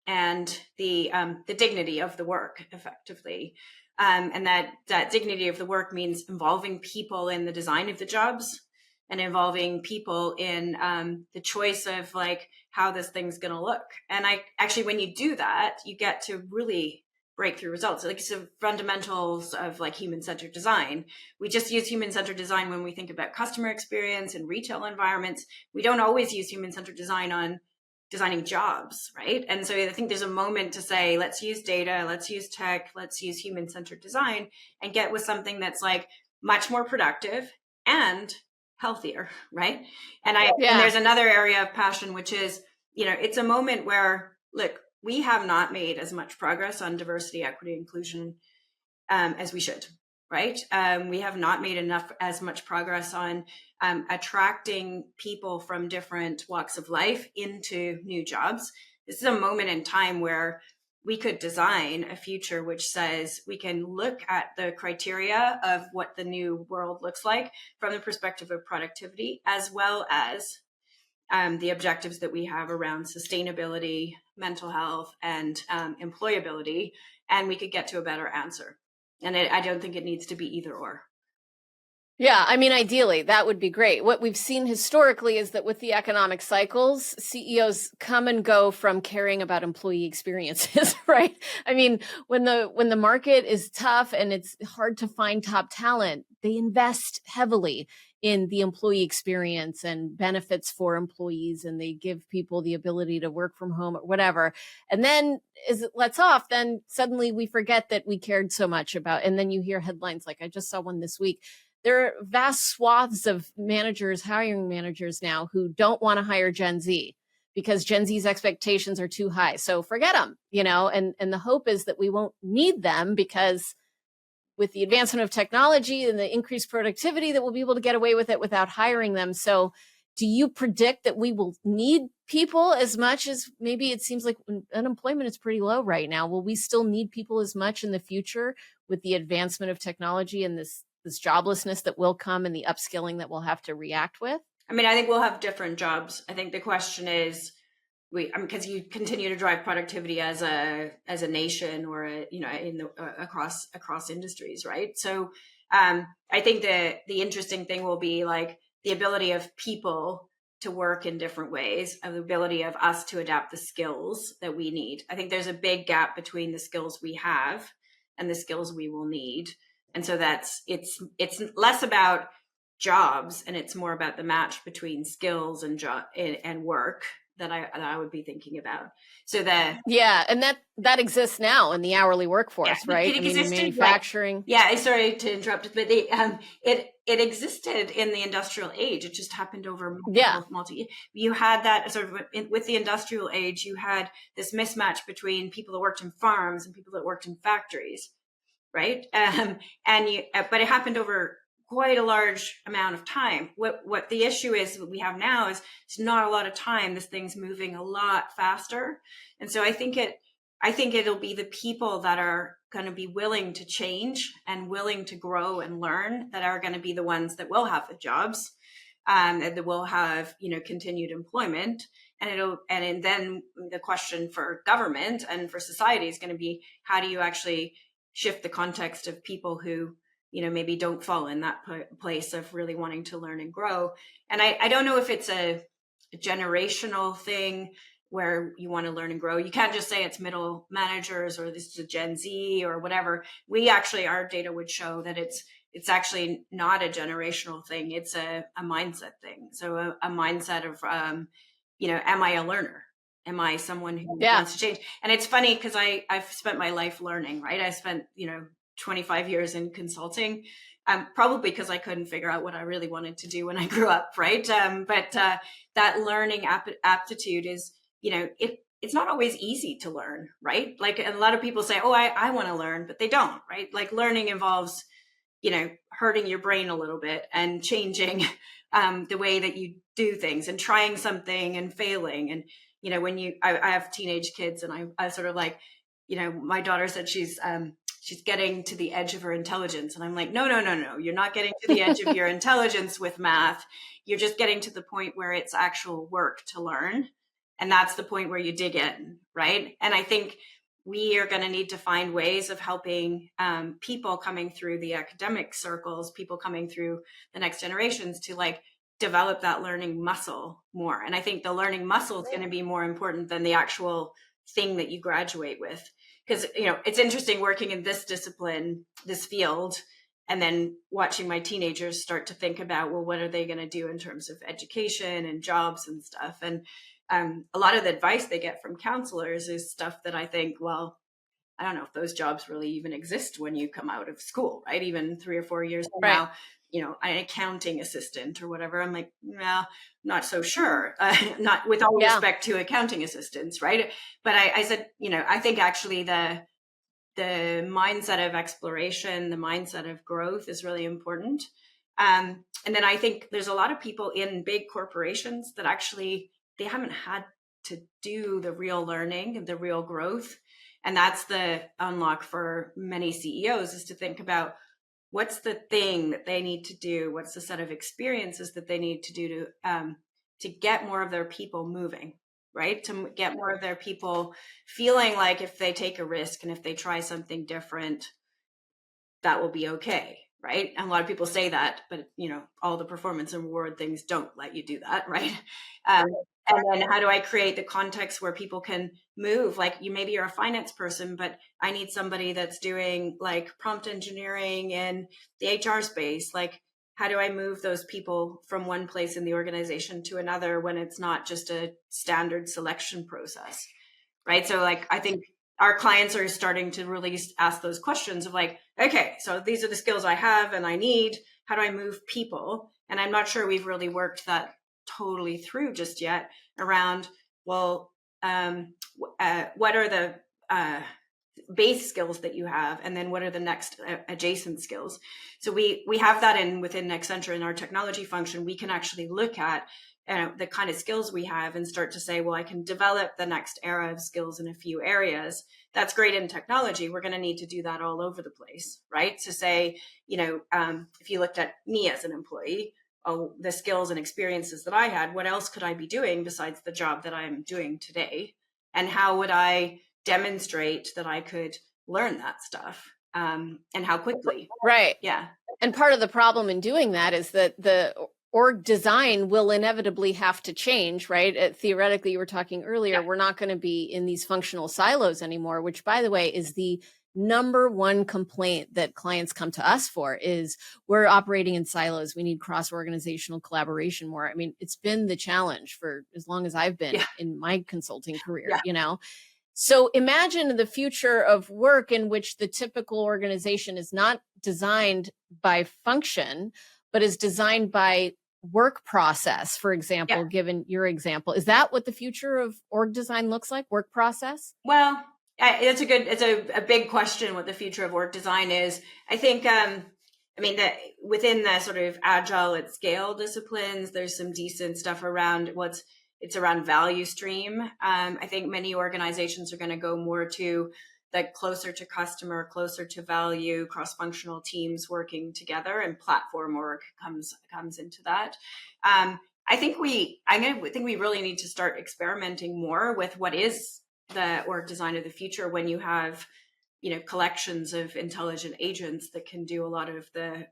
S2: and the dignity of the work, effectively. And that dignity of the work means involving people in the design of the jobs, and involving people in the choice of like how this thing's going to look. And when you do that, you get to really breakthrough results. Like, so fundamentals of like human-centered design. We just use human-centered design when we think about customer experience and retail environments. We don't always use human-centered design on designing jobs, right? And so I think there's a moment to say, let's use data, let's use tech, let's use human-centered design, and get with something that's like much more productive and healthier, right? And there's another area of passion, which is, it's a moment where, look, we have not made as much progress on diversity, equity, inclusion as we should, right? We have not made as much progress on attracting people from different walks of life into new jobs. This is a moment in time where we could design a future which says we can look at the criteria of what the new world looks like from the perspective of productivity, as well as the objectives that we have around sustainability, mental health, and employability, and we could get to a better answer. And I don't think it needs to be either or.
S1: Yeah, I mean, ideally, that would be great. What we've seen historically is that with the economic cycles, CEOs come and go from caring about employee experiences, right? I mean, when the market is tough and it's hard to find top talent, they invest heavily in the employee experience and benefits for employees, and they give people the ability to work from home or whatever. And then as it lets off, then suddenly we forget that we cared so much about, and then you hear headlines like I just saw one this week. There are vast swaths of managers, hiring managers now who don't want to hire Gen Z because Gen Z's expectations are too high. So forget them, and the hope is that we won't need them because with the advancement of technology and the increased productivity that we'll be able to get away with it without hiring them. So do you predict that we will need people as much as maybe it seems like unemployment is pretty low right now? Will we still need people as much in the future with the advancement of technology and this joblessness that will come and the upskilling that we'll have to react with?
S2: I mean, I think we'll have different jobs. I think the question is, because you continue to drive productivity as a nation or across industries, right? So I think the interesting thing will be like the ability of people to work in different ways, and the ability of us to adapt the skills that we need. I think there's a big gap between the skills we have and the skills we will need, and so it's less about jobs and it's more about the match between skills and job and work that I would be thinking about. So that
S1: Yeah, and that exists now in the hourly workforce, right?
S2: it
S1: I mean, in
S2: existed like
S1: manufacturing.
S2: sorry to interrupt, but it existed in the industrial age. It just happened over
S1: Yeah.
S2: multi. You had that sort of with the industrial age. You had this mismatch between people that worked in farms and people that worked in factories, right? But it happened over quite a large amount of time. What the issue is what we have now is it's not a lot of time. This thing's moving a lot faster, and so I think it'll be the people that are going to be willing to change and willing to grow and learn that are going to be the ones that will have the jobs, and that will have continued employment. And then the question for government and for society is going to be, how do you actually shift the context of people who maybe don't fall in that place of really wanting to learn and grow. And I don't know if it's a generational thing where you want to learn and grow. You can't just say it's middle managers or this is a Gen Z or whatever. Our data would show that it's actually not a generational thing. It's a mindset thing. So a mindset of am I a learner? Am I someone who wants to change? And it's funny because I've spent my life learning, right? I spent 25 years in consulting, probably because I couldn't figure out what I really wanted to do when I grew up, right? But that learning aptitude is, it's not always easy to learn, right? Like a lot of people say, oh, I want to learn, but they don't, right? Like learning involves, hurting your brain a little bit and changing the way that you do things and trying something and failing. And, I have teenage kids and I sort of like, my daughter said she's getting to the edge of her intelligence. And I'm like, no, you're not getting to the edge of your intelligence with math. You're just getting to the point where it's actual work to learn. And that's the point where you dig in, right? And I think we are going to need to find ways of helping people coming through the academic circles, people coming through the next generations to like develop that learning muscle more. And I think the learning muscle is going to be more important than the actual thing that you graduate with. Because, it's interesting working in this discipline, this field, and then watching my teenagers start to think about, well, what are they going to do in terms of education and jobs and stuff? And a lot of the advice they get from counselors is stuff that I think, well, I don't know if those jobs really even exist when you come out of school, right? Even 3 or 4 years from now, an accounting assistant or whatever. I'm like, no, not so sure. Not with all respect to accounting assistants, right? But I said, I think actually the mindset of exploration, the mindset of growth is really important. And then I think there's a lot of people in big corporations that actually they haven't had to do the real learning, the real growth. And that's the unlock for many CEOs, is to think about what's the thing that they need to do, what's the set of experiences that they need to do to get more of their people moving, right? To get more of their people feeling like if they take a risk and if they try something different, that will be okay, right? And a lot of people say that, but all the performance and reward things don't let you do that, right? Um, and then how do I create the context where people can move? Like maybe you're a finance person, but I need somebody that's doing like prompt engineering in the HR space. Like, how do I move those people from one place in the organization to another when it's not just a standard selection process, right? So like, I think our clients are starting to really ask those questions of like, okay, so these are the skills I have and I need. How do I move people? And I'm not sure we've really worked that totally through just yet around, well, what are the base skills that you have, and then what are the next adjacent skills? So we have that within Accenture in our technology function. We can actually look at the kind of skills we have and start to say, well, I can develop the next era of skills in a few areas. That's great in technology. We're going to need to do that all over the place, right? To say, if you looked at me as an employee, the skills and experiences that I had, what else could I be doing besides the job that I'm doing today? And how would I demonstrate that I could learn that stuff, and how quickly?
S1: Right.
S2: Yeah.
S1: And part of the problem in doing that is that the org design will inevitably have to change, right? Theoretically, you were talking earlier, we're not going to be in these functional silos anymore, which, by the way, is the number one complaint that clients come to us for is we're operating in silos. We need cross-organizational collaboration more. I mean, it's been the challenge for as long as I've been in my consulting career, So imagine the future of work in which the typical organization is not designed by function, but is designed by work process, for example, given your example. Is that what the future of org design looks like, work process?
S2: Well, it's a big question what the future of org design is. I think, that within the sort of agile at scale disciplines, there's some decent stuff around it's around value stream. I think many organizations are going to go more to like closer to customer, closer to value, cross-functional teams working together, and platform work comes into that. I think we really need to start experimenting more with what is the org design of the future when you have collections of intelligent agents that can do a lot of the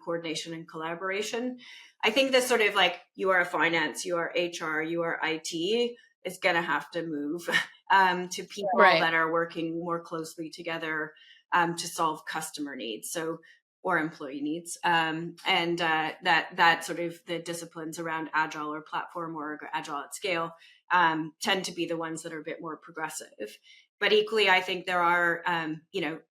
S2: coordination and collaboration. I think this sort of like you are finance, you are HR, you are IT is going to have to move to people that are working more closely together to solve customer needs, or employee needs, and that sort of the disciplines around agile or platform or agile at scale tend to be the ones that are a bit more progressive. But equally, I think there are,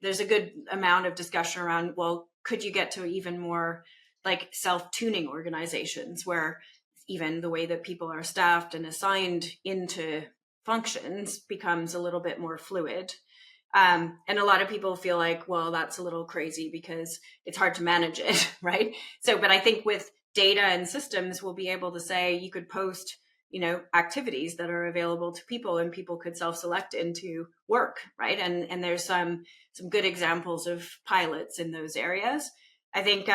S2: there's a good amount of discussion around, well, could you get to even more like self-tuning organizations where even the way that people are staffed and assigned into functions becomes a little bit more fluid. And a lot of people feel like, well, that's a little crazy because it's hard to manage it, right? But I think with data and systems, we'll be able to say you could post activities that are available to people and people could self-select into work, right? And there's some good examples of pilots in those areas. I think,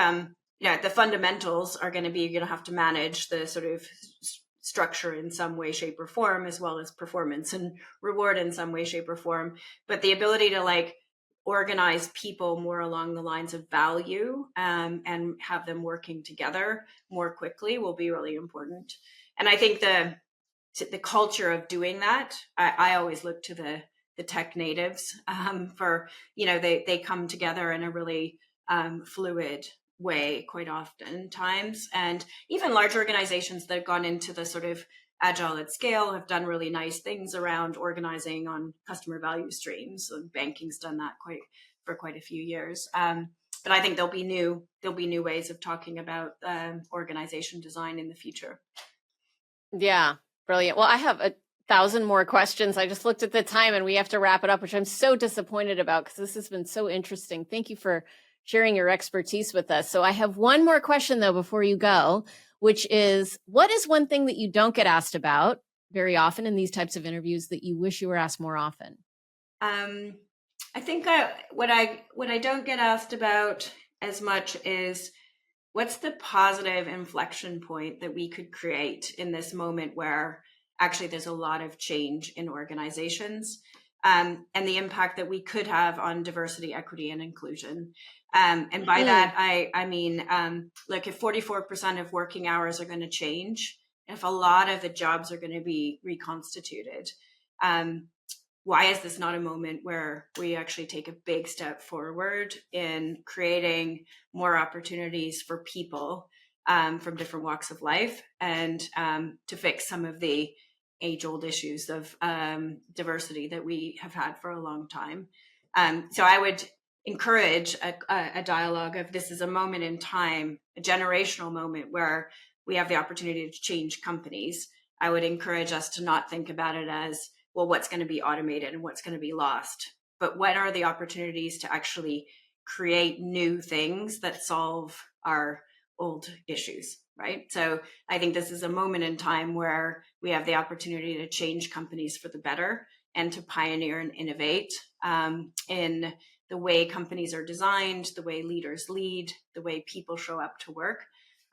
S2: the fundamentals are going to have to manage the sort of structure in some way, shape, or form, as well as performance and reward in some way, shape, or form. But the ability to like organize people more along the lines of value and have them working together more quickly will be really important. And I think the culture of doing that, I always look to the tech natives for, they come together in a really fluid way quite often times. And even large organizations that have gone into the sort of agile at scale have done really nice things around organizing on customer value streams. So banking's done that for quite a few years. But I think there'll be new ways of talking about organization design in the future.
S1: Yeah, brilliant. Well, I have 1,000 more questions. I just looked at the time and we have to wrap it up, which I'm so disappointed about because this has been so interesting. Thank you for sharing your expertise with us. So I have one more question though before you go, which is, what is one thing that you don't get asked about very often in these types of interviews that you wish you were asked more often?
S2: I think what I don't get asked about as much is, what's the positive inflection point that we could create in this moment where actually there's a lot of change in organizations, and the impact that we could have on diversity, equity, and inclusion? And by that, I mean, look, if 44% of working hours are going to change, if a lot of the jobs are going to be reconstituted, why is this not a moment where we actually take a big step forward in creating more opportunities for people from different walks of life, and to fix some of the age-old issues of diversity that we have had for a long time? So I would encourage a dialogue of, this is a moment in time, a generational moment where we have the opportunity to change companies. I would encourage us to not think about it as, well, what's going to be automated and what's going to be lost, but what are the opportunities to actually create new things that solve our old issues, right? So I think this is a moment in time where we have the opportunity to change companies for the better and to pioneer and innovate in the way companies are designed, the way leaders lead, the way people show up to work.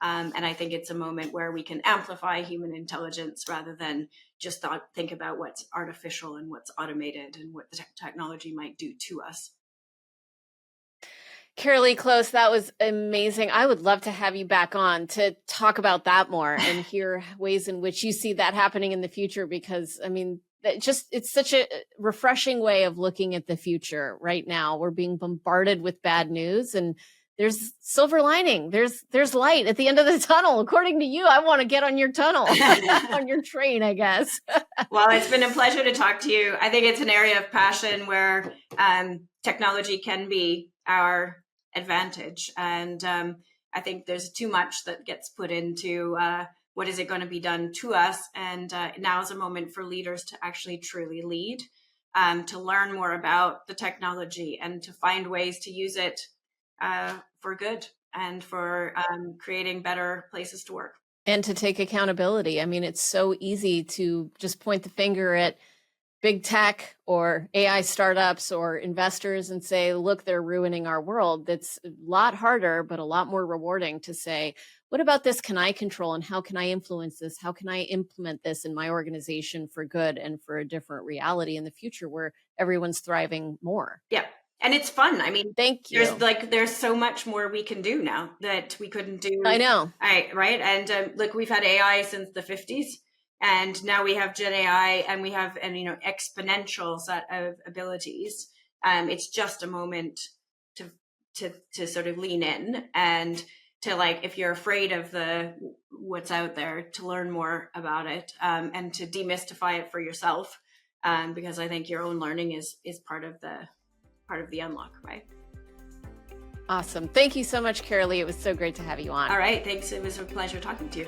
S2: And I think it's a moment where we can amplify human intelligence rather than just think about what's artificial and what's automated and what the technology might do to us.
S1: Karalee Close, that was amazing. I would love to have you back on to talk about that more and hear ways in which you see that happening in the future, because I mean, it's such a refreshing way of looking at the future right now. We're being bombarded with bad news, and there's silver lining. There's light at the end of the tunnel. According to you, I want to get on your tunnel, on your train, I guess.
S2: Well, it's been a pleasure to talk to you. I think it's an area of passion where technology can be our advantage. And I think there's too much that gets put into what is it going to be done to us. And now is a moment for leaders to actually truly lead, to learn more about the technology and to find ways to use it for good and for creating better places to work.
S1: And to take accountability. I mean, it's so easy to just point the finger at big tech or AI startups or investors and say, look, they're ruining our world. That's a lot harder, but a lot more rewarding to say, what about this can I control, and how can I influence this? How can I implement this in my organization for good and for a different reality in the future where everyone's thriving more?
S2: Yeah. And it's fun. I mean,
S1: thank you.
S2: There's so much more we can do now that we couldn't do.
S1: I know.
S2: Right. And look, we've had AI since the 50s. And now we have Gen AI, and we have exponential set of abilities. It's just a moment to sort of lean in and to, like, if you're afraid of what's out there, to learn more about it, and to demystify it for yourself, because I think your own learning is part of the unlock, right?
S1: Awesome. Thank you so much, Karalee. It was so great to have you on.
S2: All right. Thanks. It was a pleasure talking to you.